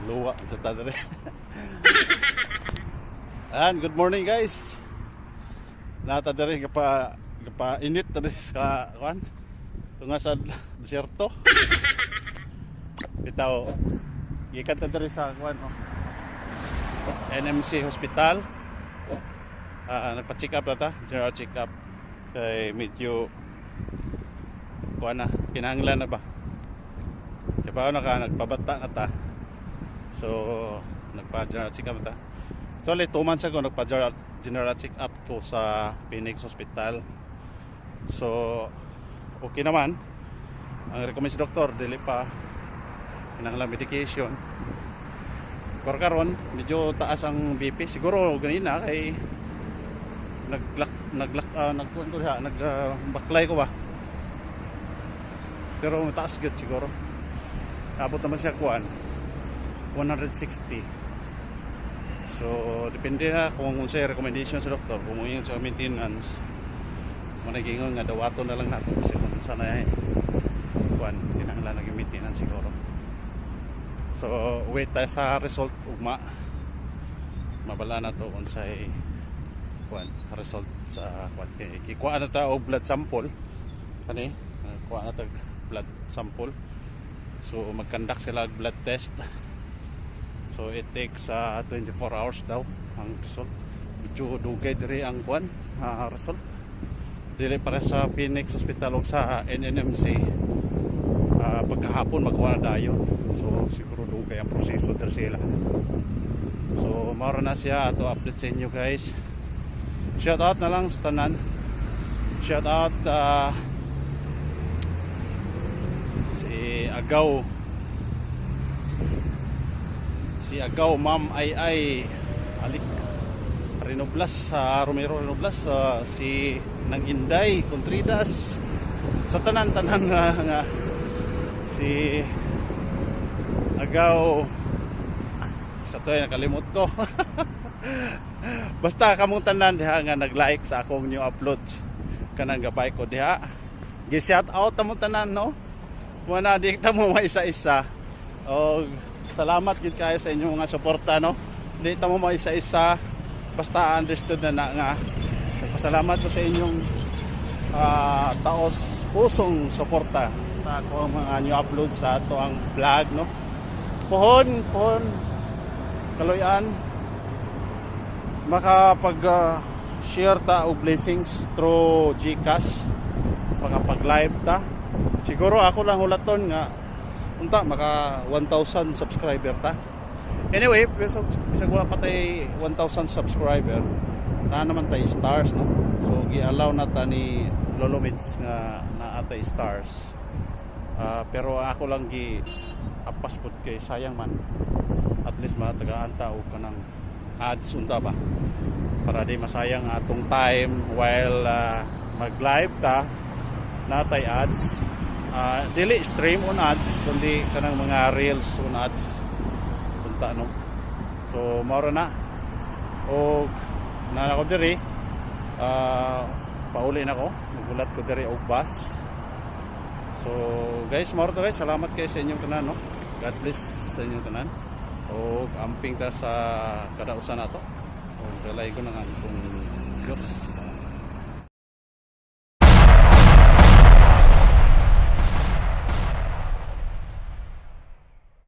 luwa sa tadre. And good morning guys. Nata dere kapa init tadi sa kan. Tunga sa desierto. Bitaw gikan ta dere sa kan NMC Hospital. Nagpa-check up na ta, general check up. Kay medyo kuan na, kinahanglan na ba? Kaya pa nagpabata na ta. So, nagpa-general check up na ta. Actually, 2 months ago, nagpa-general check up po sa Phoenix Hospital. So, okay naman. Ang recommend si doktor, dili pa kinahanglan medication. Pero karon medyo taas ang BP. Siguro ganina kay nagbaklay ko ba. Pero mataas gud siguro. Abot naman siya kuan 160. So depende na kung unsay recommendation sa doktor, kung yung sa maintenance. Managingon nga dawato na lang nato kasi kung sana kuan kinahanglan nag maintenance siguro. So wait tayo sa result ugma. Mabala na to unsay kuan result sa kuan kay kuha na ta og blood sample kani kuha na ta blood sample. So mag-conduct sila og blood test. So it takes 24 hours daw ang result. Medyo dugay diri ang kuan result. Dili para sa Phoenix Hospital o sa NNMC. Pagkahapon magkuha na dayon. So siguro dugay ang proseso diri sila. So mao na siya ato update sa inyo guys. Shout out na lang sa tanan. Shout out si Agaw Ma'am Ay Alik Renoblas Romero Renoblas, si Nang Inday Contridas, sa tanan nga si Agaw sa to ay nakalimot ko. Basta kamong tanan diha nga nag-like sa akong new upload kanang gabay ko diha. Gi-shout out ta mo tanan no. Wala di ta mo maisa-isa. Og salamat gid kayo sa inyong mga suporta no. Di ta mo maisa-isa. Basta understood na nga. Pasalamat ko sa inyong taos pusong suporta sa akong mga new upload sa ato ang vlog no. Pohon kaloyan makapag-share ta og blessings through GCash, makapag-live ta. Siguro ako lang hulaton nga unta maka 1,000 subscriber ta. Anyway, bisag wala pa tay 1,000 subscriber, na naman tay stars no. So gi-allow na ta ni Lolo Mids nga na atay stars. Pero ako lang gi-apas pud kay sayang man. At least matagaan ta og kanang ads unta ba para di masayang atong time while mag-live ta natay ads. Dili stream on ads kundi kanang mga reels on ads unta no. So mao na og na ako diri pauli na ko magulat ko diri og bus. So guys, mao to guys, salamat kayo sa inyong tanan no. God bless sa inyong tanan. O amping ta sa kadausan nato. O galay ko nang akong Diyos.